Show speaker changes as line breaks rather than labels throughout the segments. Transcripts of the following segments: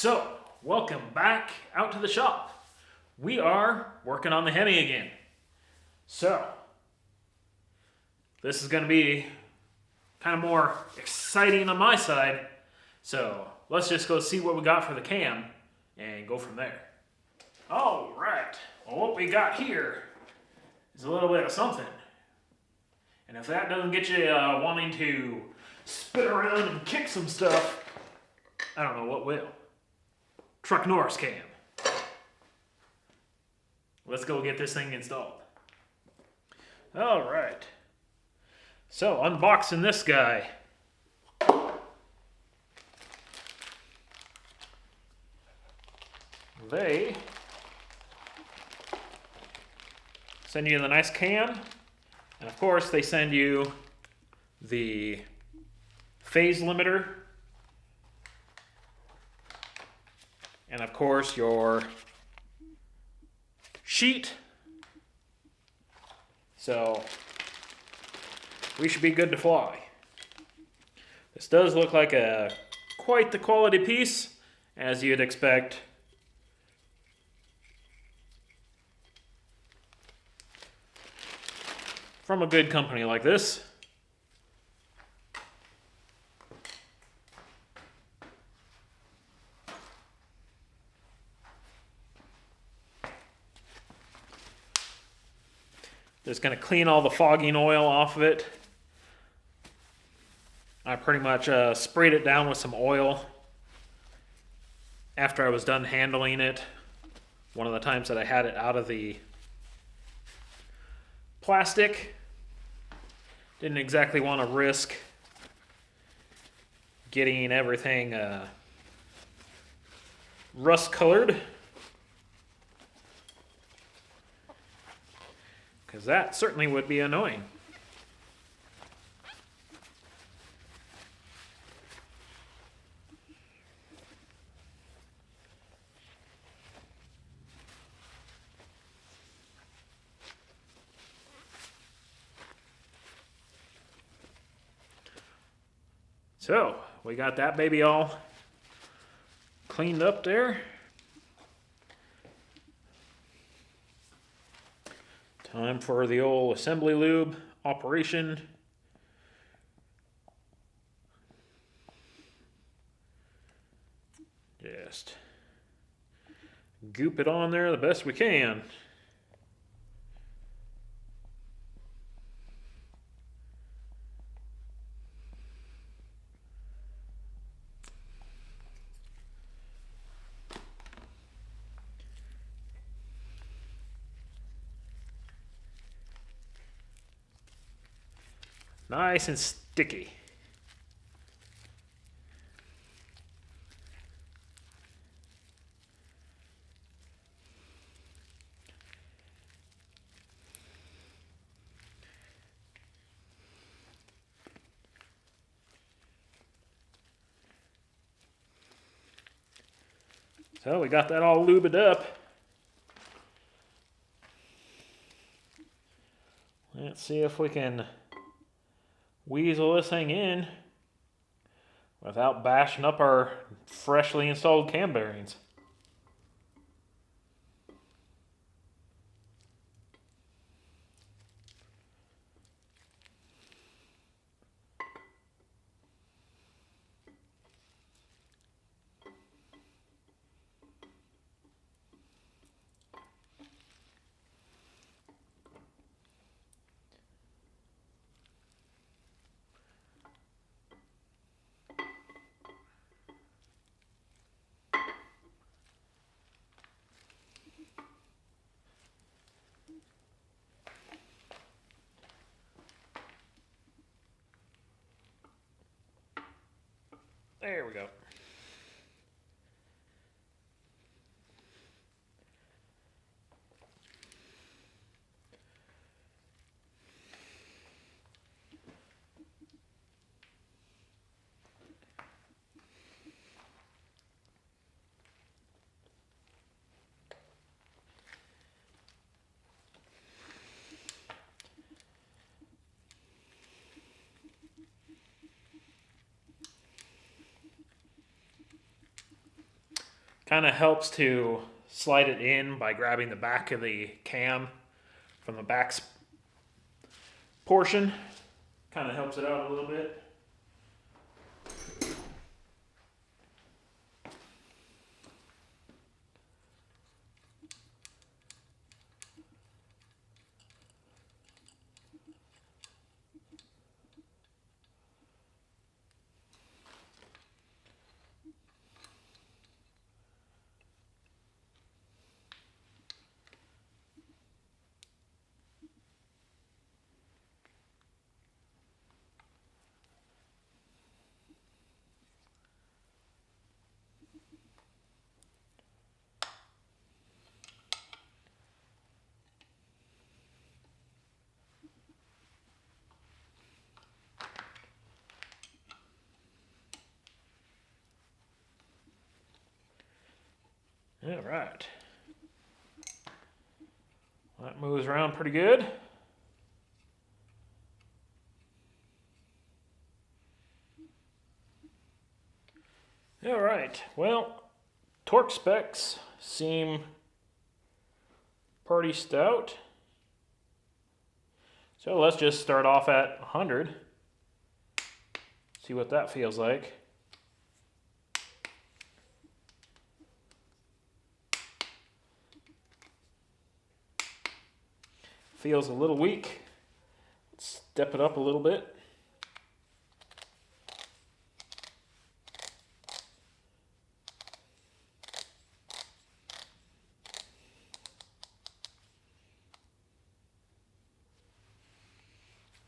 So, welcome back out to the shop. We are working on the Hemi again. So, this is going to be kind of more exciting on my side. So, let's just go see what we got for the cam and go from there. All right. Well, what we got here is a little bit of something. And if that doesn't get you wanting to spin around and kick some stuff, I don't know what will. Truck Norris cam. Let's go get this thing installed. All right. So, unboxing this guy. They send you the nice cam, and of course they send you the phase limiter, and of course your sheet. So we should be good to fly. This does look like quite the quality piece, as you'd expect. From a good company like this. Just going to clean all the fogging oil off of it. I pretty much sprayed it down with some oil after I was done handling it. One of the times that I had it out of the plastic. Didn't exactly want to risk getting everything rust colored, because that certainly would be annoying. So, we got that baby all cleaned up there. Time for the old assembly lube operation. Just goop it on there the best we can. Nice and sticky. So we got that all lubed up. Let's see if we can weasel this thing in without bashing up our freshly installed cam bearings. There we go. Kind of helps to slide it in by grabbing the back of the cam from the back portion. Kind of helps it out a little bit. All right. That moves around pretty good. All right, well, torque specs seem pretty stout. So let's just start off at 100. See what that feels like. Feels a little weak. Let's step it up a little bit.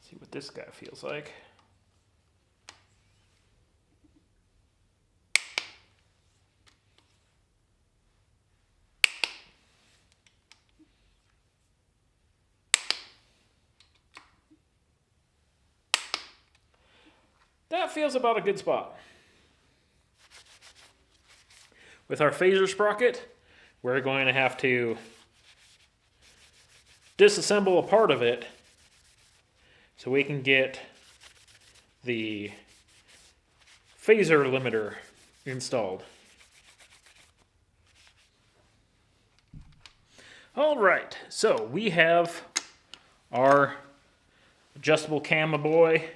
See what this guy feels like. That feels about a good spot. With our phaser sprocket, we're going to have to disassemble a part of it so we can get the phaser limiter installed. All right, so we have our adjustable camera boy,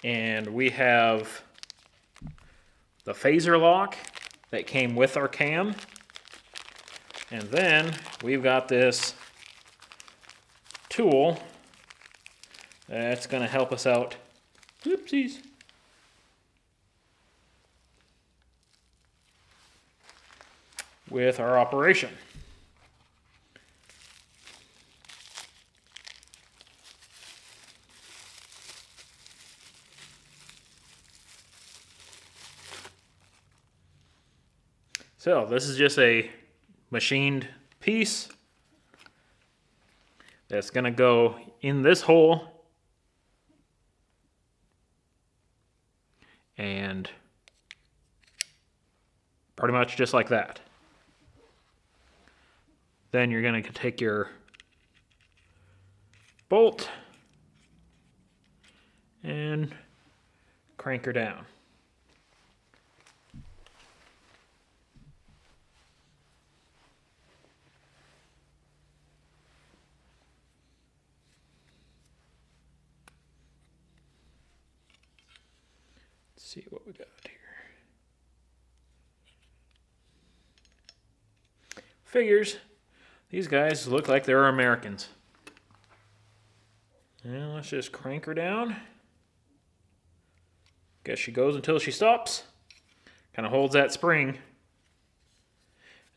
and we have the phaser lock that came with our cam, and then we've got this tool that's going to help us out. Oopsies. With our operation. So this is just a machined piece that's going to go in this hole and pretty much just like that. Then you're going to take your bolt and crank her down. Let's see what we got here. Figures. These guys look like they're Americans. And let's just crank her down. Guess she goes until she stops. Kind of holds that spring.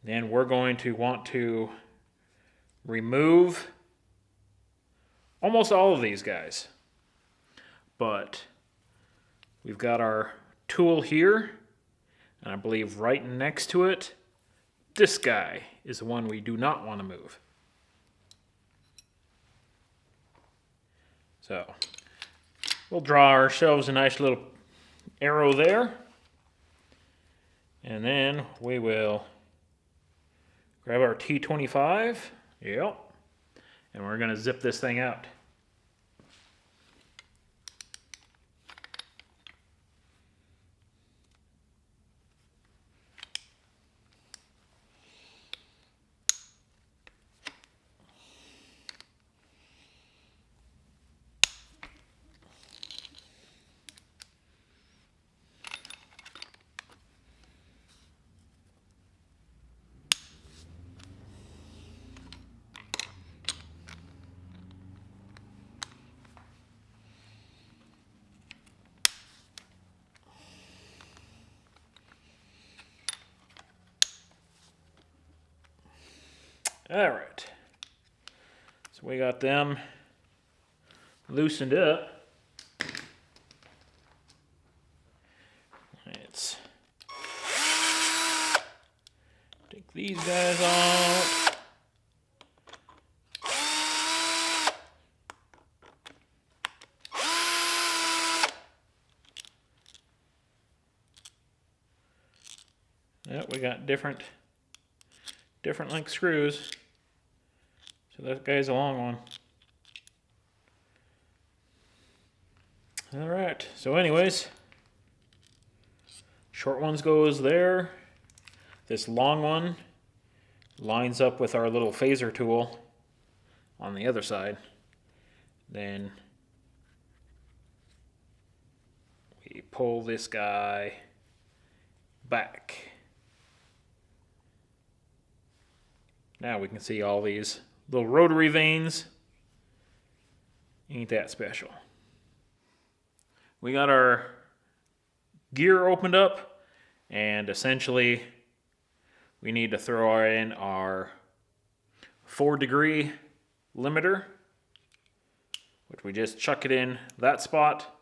Then we're going to want to remove almost all of these guys. But we've got our tool here, and I believe right next to it, this guy is the one we do not want to move. So we'll draw ourselves a nice little arrow there, and then we will grab our T25, yep, and we're going to zip this thing out. All right. So we got them loosened up. Let's take these guys out. Yep, we got different length screws. So that guy's a long one. All right, so anyways, short ones goes there. This long one lines up with our little phaser tool on the other side. Then we pull this guy back. Now we can see all these little rotary vanes. Ain't that special. We got our gear opened up, and essentially we need to throw in our 4-degree limiter, which we just chuck it in that spot.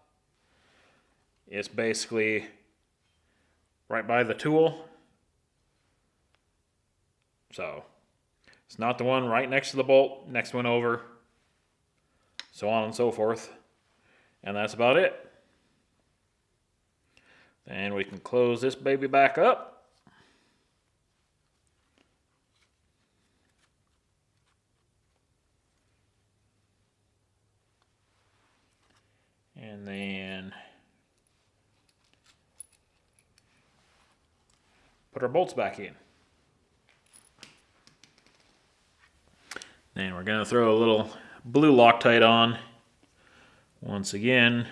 It's basically right by the tool. So it's not the one right next to the bolt, next one over, so on and so forth. And that's about it. Then we can close this baby back up. And then put our bolts back in. Then we're going to throw a little blue Loctite on. Once again,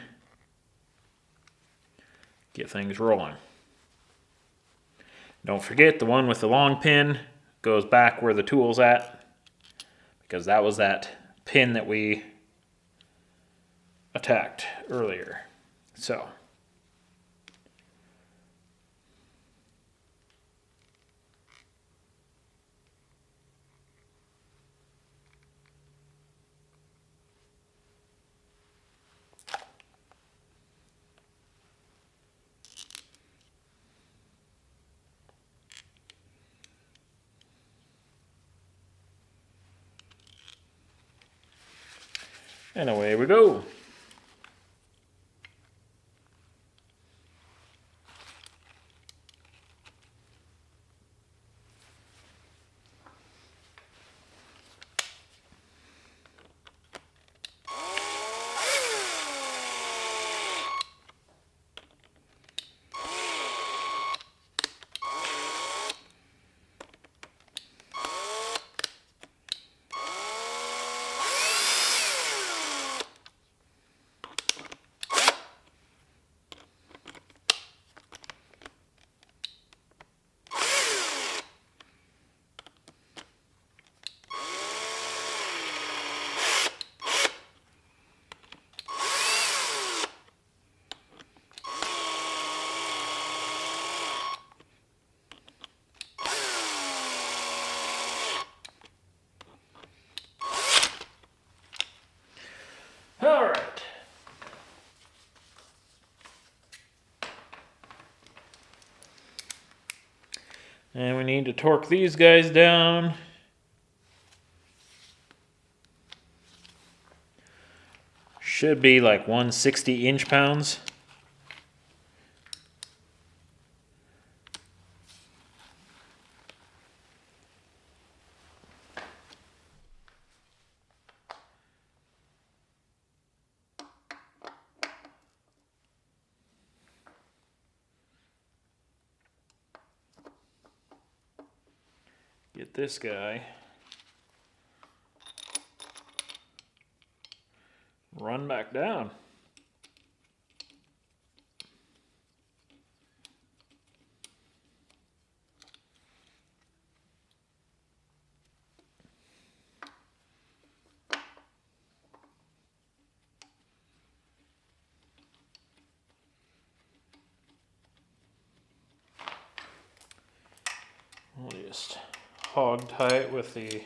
get things rolling. Don't forget the one with the long pin goes back where the tool's at, because that was that pin that we attacked earlier. So and away we go. All right. And we need to torque these guys down. Should be like 160 inch-pounds. Get this guy run back down. We'll just hog tie it with the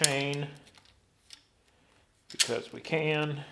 chain because we can.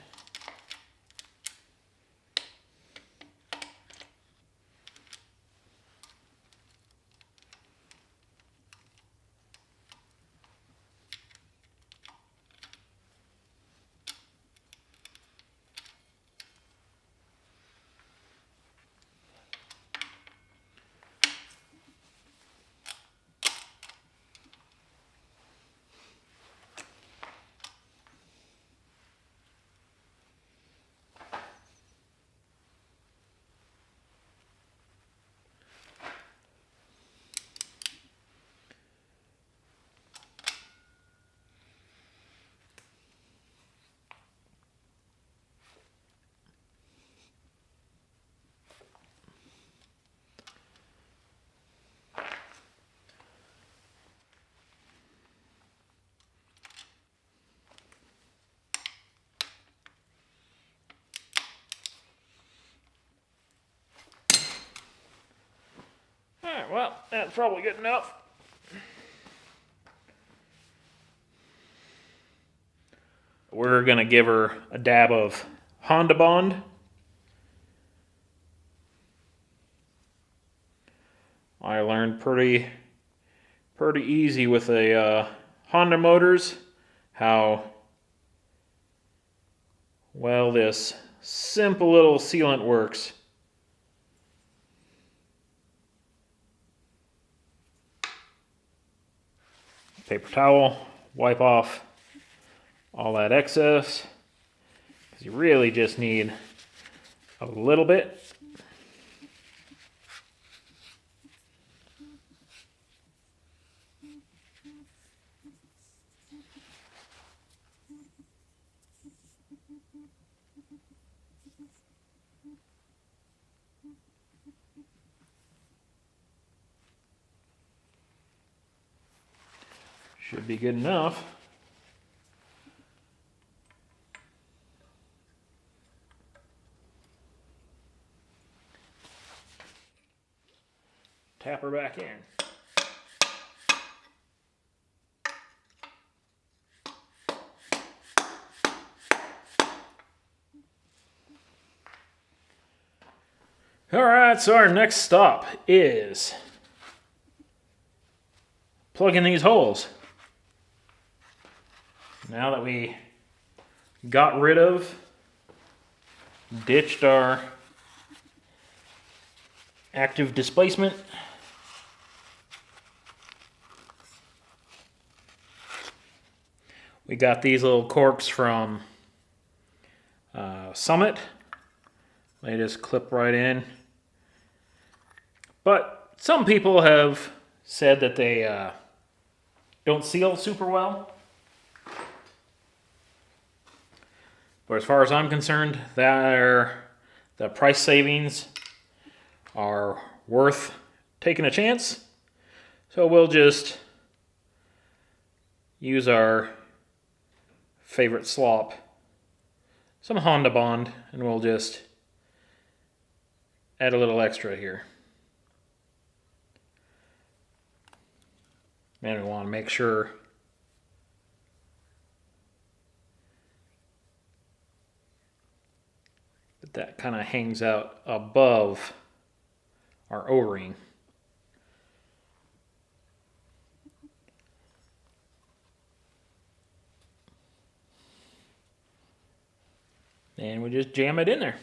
Alright, well, that's probably good enough. We're going to give her a dab of Honda Bond. I learned pretty easy with the Honda motors how well this simple little sealant works. Paper towel, wipe off all that excess, because you really just need a little bit. Should be good enough. Tap her back in. Alright, so our next stop is plugging these holes. Now that we got rid of, ditched our active displacement, we got these little corks from Summit. They just clip right in. But some people have said that they don't seal super well. But as far as I'm concerned, the price savings are worth taking a chance. So we'll just use our favorite slop, some Honda Bond, and we'll just add a little extra here. And we want to make sure that kind of hangs out above our O-ring. And we just jam it in there.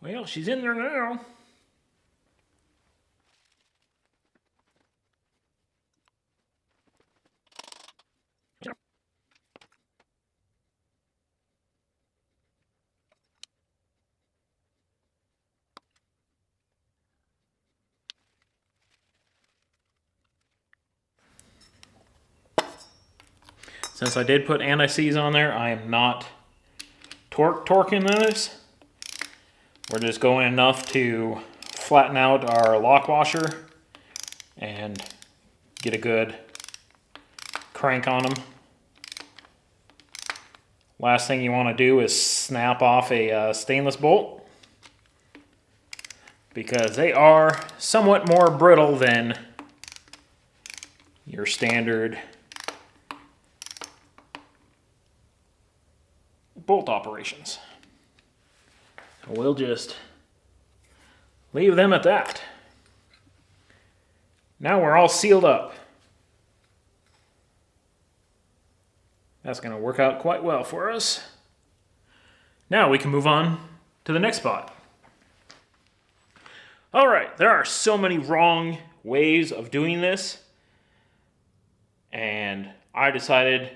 Well, she's in there now. Since I did put anti-seize on there, I am not torquing this. We're just going enough to flatten out our lock washer and get a good crank on them. Last thing you want to do is snap off a stainless bolt, because they are somewhat more brittle than your standard bolt operations. So we'll just leave them at that. Now we're all sealed up. That's going to work out quite well for us. Now we can move on to the next spot. All right, there are so many wrong ways of doing this, and I decided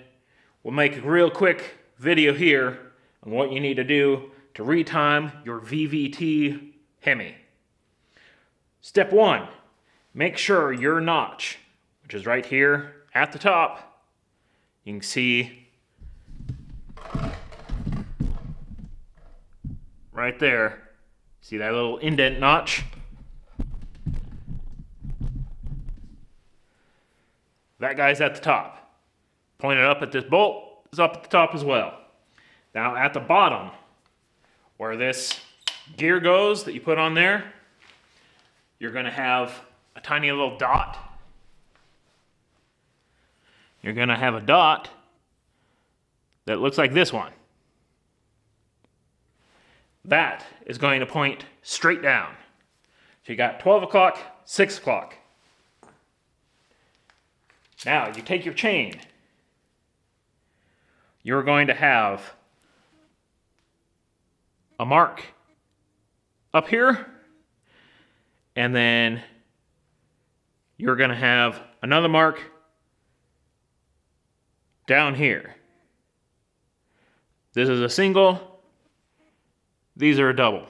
we'll make a real quick video here on what you need to do to retime your VVT Hemi. Step 1, make sure your notch, which is right here at the top, you can see right there, see that little indent notch? That guy's at the top. Pointed up at this bolt is up at the top as well. Now at the bottom, where this gear goes that you put on there, you're going to have a tiny little dot. You're going to have a dot that looks like this one. That is going to point straight down. So you got 12 o'clock, 6 o'clock. Now you take your chain. You're going to have a mark up here, and then you're going to have another mark down here. This is a single, these are a double.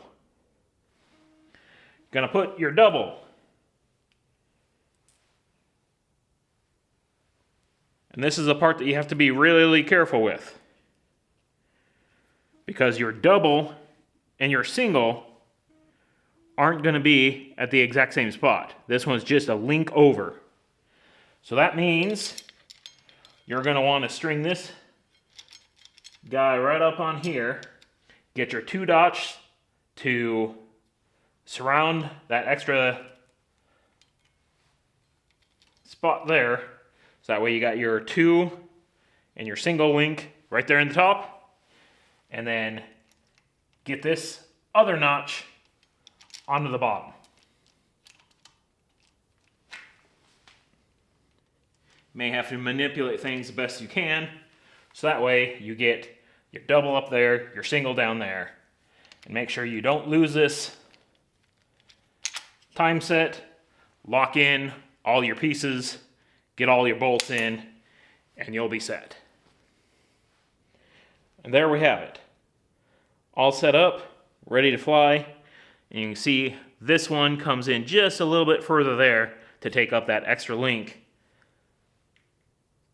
Gonna put your double, and this is the part that you have to be really, really careful with, because your double and your single aren't going to be at the exact same spot. This one's just a link over. So that means you're going to want to string this guy right up on here. Get your 2 dots to surround that extra spot there. So that way you got your 2 and your single link right there in the top. And then get this other notch onto the bottom. May have to manipulate things the best you can, so that way you get your double up there, your single down there. And make sure you don't lose this time set. Lock in all your pieces, get all your bolts in, and you'll be set. And there we have it. All set up, ready to fly. And you can see this one comes in just a little bit further there to take up that extra link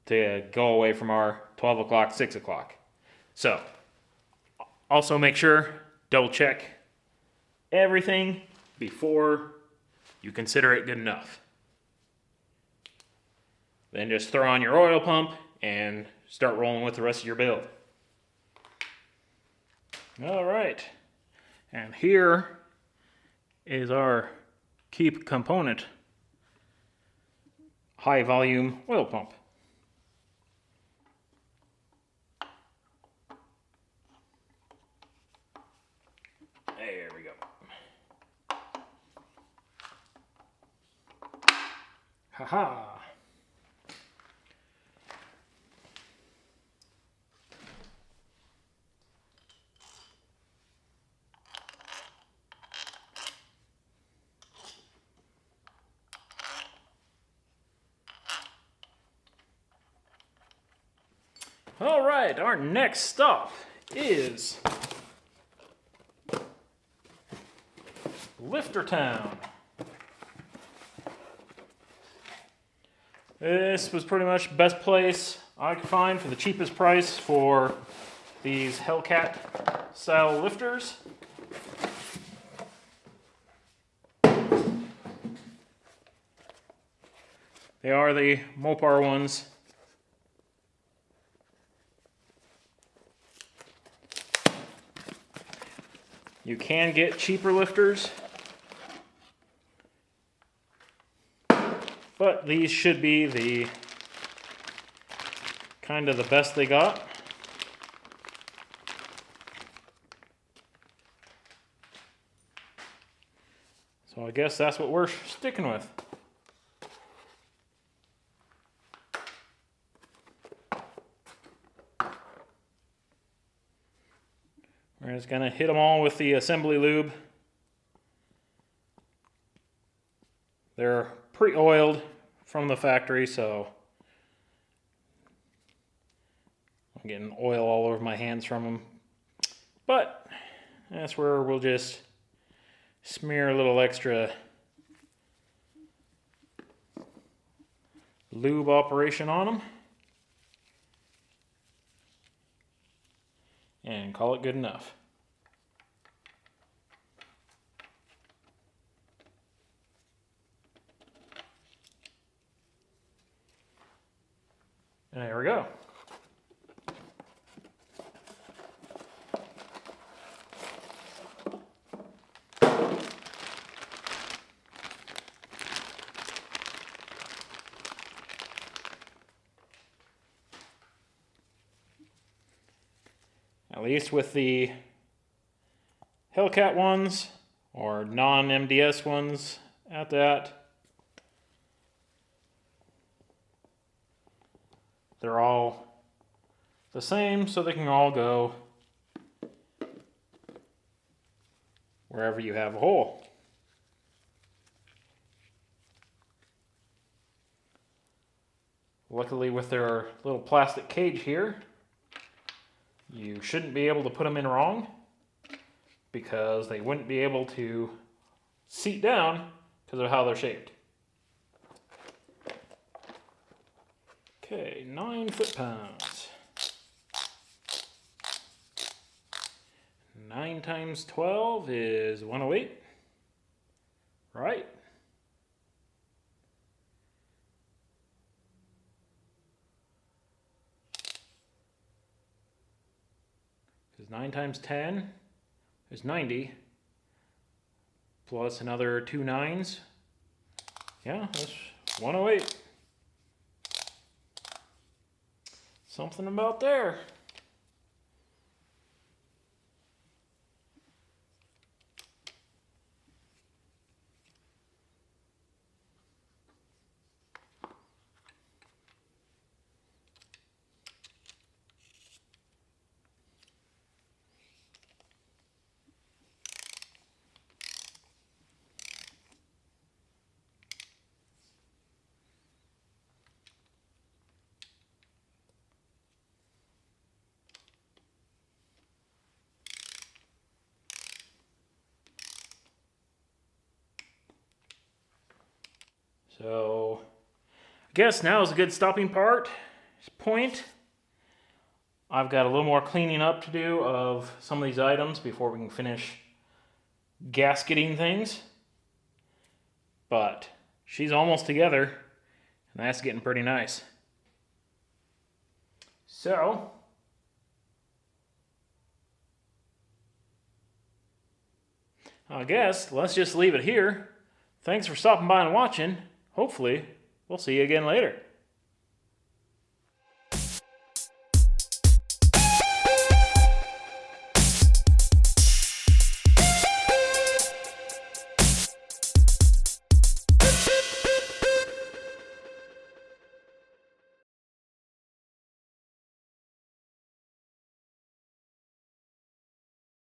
to go away from our 12 o'clock, 6 o'clock. So, also make sure, double check everything before you consider it good enough. Then just throw on your oil pump and start rolling with the rest of your build. All right, and here is our key component, high volume oil pump. There we go. Ha-ha. All right, our next stop is Lifter Town. This was pretty much the best place I could find for the cheapest price for these Hellcat style lifters. They are the Mopar ones. You can get cheaper lifters, but these should be the kind of the best they got. So I guess that's what we're sticking with. We're just gonna hit them all with the assembly lube. They're pre-oiled from the factory, so I'm getting oil all over my hands from them. But that's where we'll just smear a little extra lube operation on them and call it good enough. And there we go. At least with the Hellcat ones, or non-MDS ones at that, they're all the same, so they can all go wherever you have a hole. Luckily, with their little plastic cage here, you shouldn't be able to put them in wrong, because they wouldn't be able to seat down because of how they're shaped. Okay, 9 foot-pounds. 9 times 12 is 108. Right. Because 9 times 10 is 90. Plus another 2 9s. Yeah, that's 108. Something about there. So, I guess now is a good stopping point. I've got a little more cleaning up to do of some of these items before we can finish gasketing things. But she's almost together, and that's getting pretty nice. So, I guess let's just leave it here. Thanks for stopping by and watching. Hopefully, we'll see you again later.